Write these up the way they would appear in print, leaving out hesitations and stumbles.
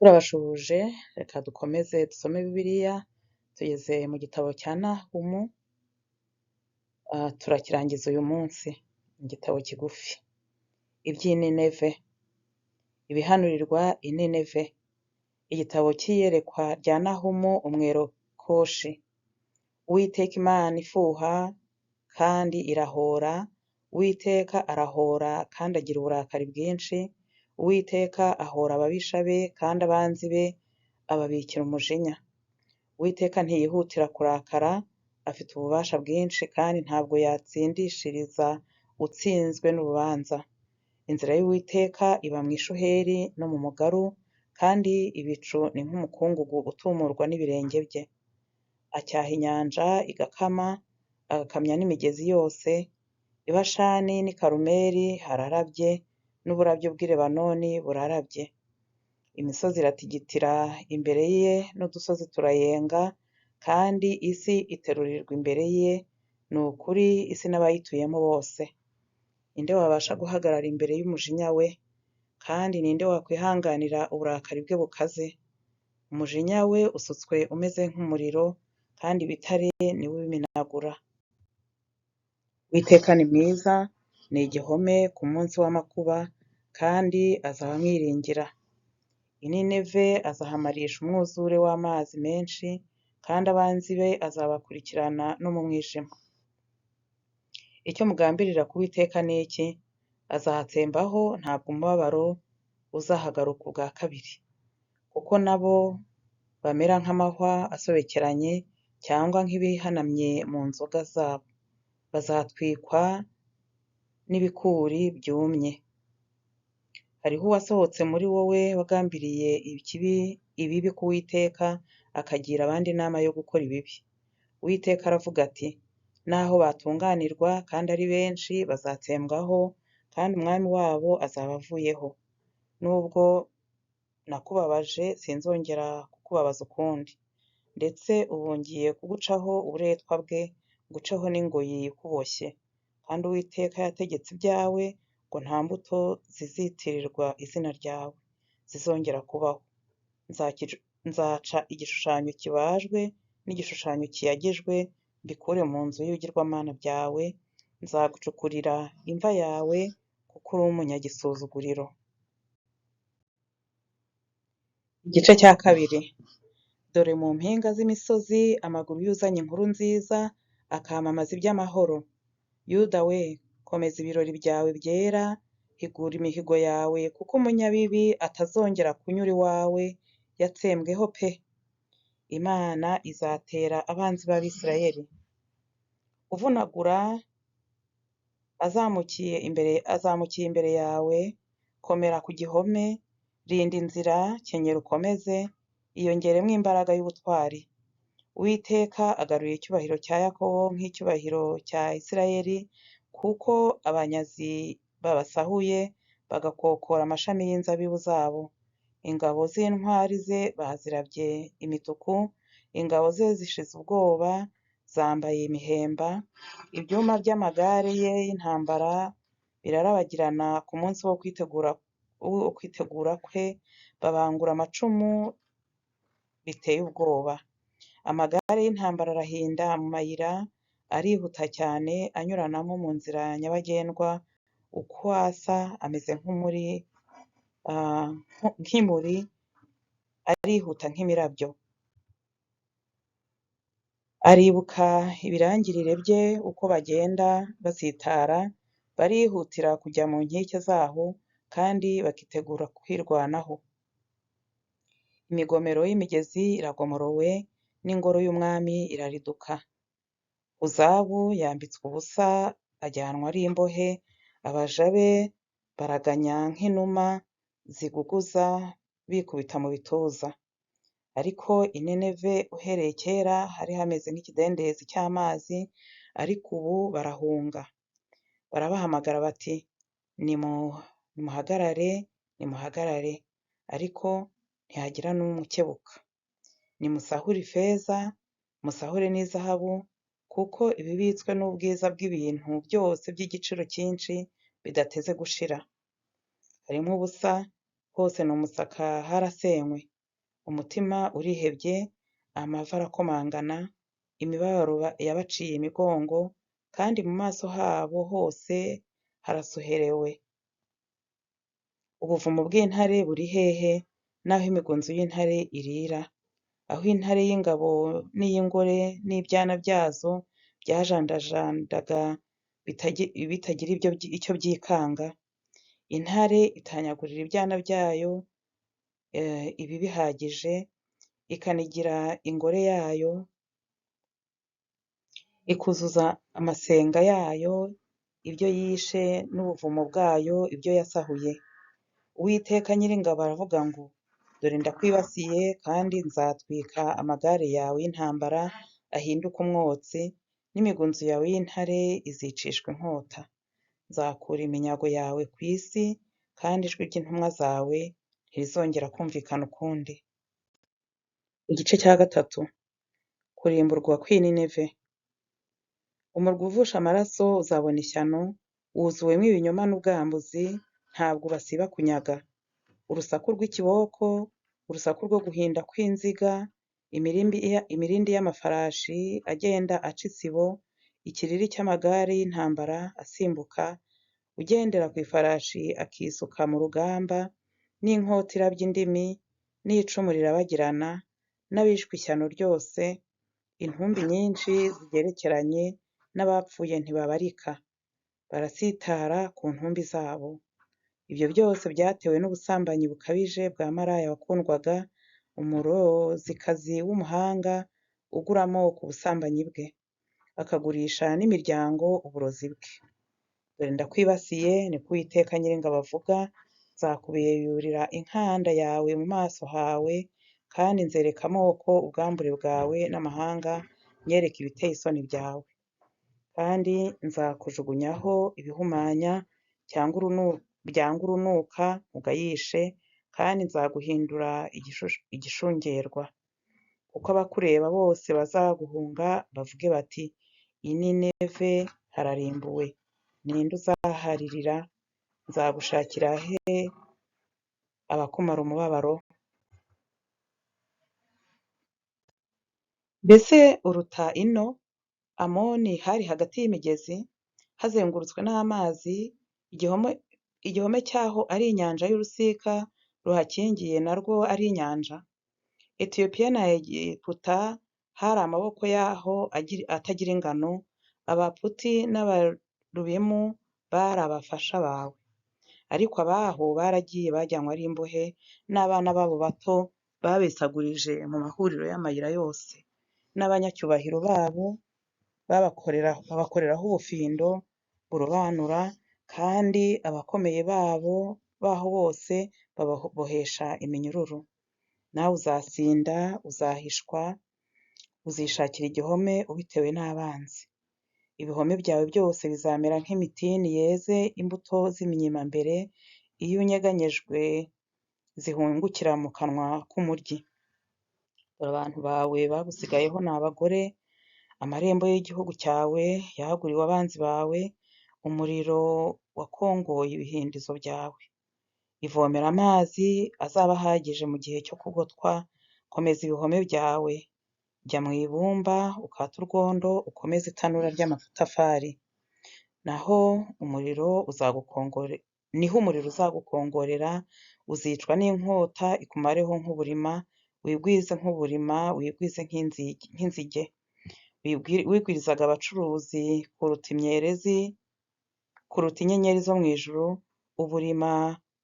Turabashuje, reka dukomeze dusome Bibiliya, tugeze mu gitabo cya Nahumu, turakirangiza uyu munsi. Igitabo kigufi. Iby'i Nineve. Ibihanurirwa i Nineve. Igitabo cy'iyerekwa rya Nahumu umwerokoshi. Uwiteka Imana ifuha kandi irahora, Uwiteka arahora kandi agira uburakari bwinshi, Uwiteka ahora ababisha be kandi abanzi be ababikira umujinya. Uwiteka ntiyihutira kurakara, afite ububasha bwinshi kandi ntabwo yatsindishiriza utsinzwe n'urubanza. Inzira y'Uwiteka iba mu ishuheri no mu mugaru, kandi ibicu ni nk'umukungugu utumurwa n'ibirenge bye. Acyaha inyanja igakama, agakamya n'imigezi yose. I Bashani n'i Karumeli hararabye, n'uburabyo bw'i Lebanoni burarabye. Imisozi iratigitira imbere ye n'udusozi turayenga, kandi isi iterurirwa imbere ye, ni ukuri isi n'abayituyemo bose. Ninde wabasha guhagarara imbere y'umujinya we? Kandi ninde wakwihanganira uburakari bwe bukaze? Umujinya we usutswe umeze nk'umuriro, kandi ibitare ni we ubimenagura. Uwiteka ni mwiza, ni igihome ku munsi w'amakuba, kandi azaba amwiringira. I Nineve azahamarisha umwuzure w'amazi menshi, kandi abanzi be azabakurikirana no mu mwijima. Icyo mugambirira ku Uwiteka ni iki? Azahatsembaho, ntabwo umubabaro uzahagaruka ubwa kabiri. Kuko nabo bamera nk'amahwa asobekeranye, cyangwa nk'ibihanamye mu nzoga zabo. Bazatwikwa n'ibikūri byumye. Hariho uwasohotse muri wowe wagambiriye ibibi ku Uwiteka, akagira abandi inama yo gukora ibibi. Uwiteka aravuga ati, naho batunganirwa kandi ari benshi, bazatsembwaho, kandi umwami wabo azaba avuyeho. Nubwo nakubabaje, sinzongera kukubabaza ukundi. Ndetse ubu ngiye kugucaho uburetwa bwe, nguceho n'ingoyi ikuboshye. Kandi Uwiteka yategetse ibyawe, ngo nta mbuto zizitirirwa izina ryawe zizongera kubaho. Nzaca igishushanyo kibajwe n'igishushanyo kiyagijwe, mbikure mu nzu y'ibigirwamana byawe. Nzagucukurira imva yawe, kuko uri umunyagisuzuguriro. Igice cya kabiri. Dore mu mpinga z'imisozi amaguru y'uzanye inkuru nziza, akamamaza iby'amahoro. Yuda we, komeza ibirori byawe byera, higura imihigo yawe, kuko umunyabibi atazongera kunyura iwawe, yatsembweho pe. Imana izatera abanzi b'Abisirayeli. Uvunagura azamukiye imbere yawe, komera ku gihome, rinda inzira, kenyera ukomeze, iyongeremo imbaraga y'ubutwari. Uwiteka agaruye icyubahiro cya Yakobo nk'icyubahiro cya Isirayeli, kuko abanyazi babasahuye, bagakokora amashami y'inzabibu zabo. Ingabo z'intwari ze bazirabye imituku, ingabo ze zishize ubwoba, zambaye imihemba. Ibyuma by'amagare ye y'intambara birarabagirana ku munsi wo kwitegura kwe, babangura amacumu biteye ubwoba. Amagare y'intambara arahinda mu mayira, arihuta cyane anyuranamo mu nzira nyabagendwa. Uko asa ameze nk'imuri, arihuta nk'imirabyo. Aribuka ibirangirire bye uko bagenda basitara, barihutira kujya mu nkike zaho, kandi bakitegura kwirwanaho. Imigomero y'imigezi iragomorowe, n'ingoro y'umwami irariduka. Uzabu yambitswe ubusa, ajyanwa ari imbohe, abaja be baraganya nk'inuma ziguguza bikubita mu bituza. Ariko i Nineve uhereye kera hari hameze nk'ikidendezi cy'amazi, ariko ubu barahunga. Barabahamagara bati, nimuhagarare, nimuhagarare, ariko ntihagira n'umwe ukebuka. Nimusahure ifeza, musahure n'izahabu, kuko ibibitswe n'ubwiza bw'ibintu byose by'igiciro cyinshi bidateze gushira. Harimo ubusa, hose ni umusaka harasenywe. umutima urihebye, amavi arakomangana, imibabaro yabaciye imigongo, kandi mu maso habo hose harasuherewe. Ubuvumo bw'intare buri hehe, n'aho imigunzu y'intare irira, aho intare y'ingabo n'iy'ingore n'ibyana byazo byajandajandaga bitagira icyo byikanga. Intare itanyagurira ibyana byayo ibi bihagije, ikanigira ingore yayo, ikuzuza amasenga yayo ibyo yishe n'ubuvumo bwayo ibyo yasahuye. Uwiteka Nyiringabo aravuga ngo dore ndakwibasiye kandi nzatwika amagare yawe y'intambara ahinduke umwotsi, n'imigunzu yawe y'intare izicishwa inkota. Nzakura iminyago yawe ku isi, kandi ijwi ry'intumwa zawe ntirizongera kumvikana ukundi. Igice cya gatatu. Kurimburwa kw'i Nineve. Umurwa uvusha amaraso uzabona ishyano, wuzuwemo ibinyoma n'ubwambuzi, ntabwo basiba kunyaga. Urusaku rw'ikiboko, urusaku rwo guhinda kw'inziga, imirindi y'amafarashi agenda aca isibo, ikiriri cy'amagare y'intambara asimbuka, ugendera ku ifarashi akisuka mu rugamba, n'inkota irabya indimi, n'icumu rirabagirana, n'abishwe ishyano ryose, intumbi nyinshi zigerekeranye, n'abapfuye ntibabarika, barasitara ku ntumbi zabo. Ibyo byose byatewe n'ubusambanyi bukabije bwa maraya wakundwaga, umurozikazi w'umuhanga ugura amoko ubusambanyi bwe, akagurisha n'imiryango uburozi bwe. Dore ndakwibasiye, niko Uwiteka Nyiringabo avuga, nzakubeyurira inkanda yawe mu maso hawe, kandi nzereka amoko ubwambure bwawe n'amahanga nyereke ibiteye isoni byawe. Kandi nzakujugunyaho ibihumanya byanga urunuka ugayishe, kandi nzaguhindura igishungerwa. Kuko abakureba bose bazaguhunga bavuge bati i Nineve hararimbuwe, ninde uzaharirira? Nzagushakira he abakumara umubabaro? Mbese uruta ino? Amoni hari hagati y'imigezi, hazengurutswe n'amazi, igihome cyaho ari inyanja y'urusika, ruhakingiye narwo ari inyanja. Etiyopiya na Egiputa hari amaboko yaho atagira ingano, Abaputi n'Abalubimu bari abafasha bawe. Ariko abaho baragiye bajyanywe ari imbohe, n'abana babo bato babesagurije mu mahuriro y'amayira yose, n'abanyacyubahiro babo babakoreraho ubufindo burobanura, kandi abakomeye baho bose bababohesha iminyururu. Nawe uzasinda, uzahishwa, uzishakira igihome ubitewe n'abanzi. Ibihome byawe byose bizamera nk'imitini yeze imbuto z'iminyimambere, iyo unyeganyejwe zihungukira mu kanwa k'umuryi. Dore abantu bawe bagusigayeho ni abagore, amarembo y'igihugu cyawe yahaguriwe abanzi bawe, umuriro wakongoye ibihindizo byawe. Ivomera amazi azaba ahagije mu gihe cyo kugotwa, komeza ibihome byawe. Jya mu ibumba ukate urwondo, ukomeze itanura ry'amatafari. Niho umuriro uzagukongorera, uzicwa n'inkota ikumareho nk'uburima, wigwize nk'uburima, wigwize nk'inzige. Wigwirizaga abacuruzi kuruta inyenyeri zo mu ijuru, uburima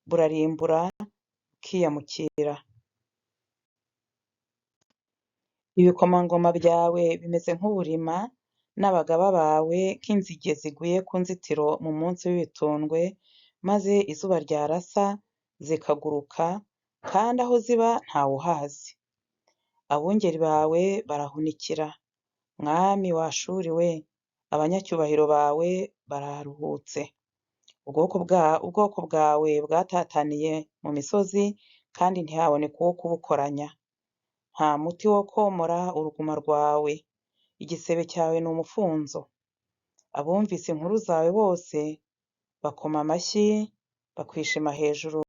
burarimbura bukiyamukira. Ibikomangoma byawe bimeze nk'uburima, n'abagaba bawe nk'inzige ziguye ku nzitiro mu munsi w'ibitundwe, maze izuba ryarasa zikaguruka, kandi aho ziba ntawuhazi. Abungeri bawe barahunikira, mwami wa Ashuri we, abanyacyubahiro bawe bararuhutse. Ubwoko bwawe bwatataniye mu misozi, kandi ntihaboneka uwo kubukoranya. Nta muti wo komora uruguma rwawe, igisebe cyawe ni umufunzo. Abumvise inkuru zawe bose bakoma amashyi, bakwishima hejuru,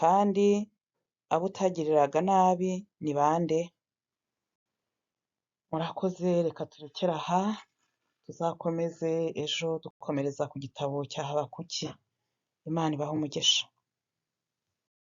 kandi abo utagiriraga nabi ni bande? Murakoze, reka turekere aha, tuzakomeze ejo dukomereza ku gitabo cya Habakuki. Imana ibahe umugisha.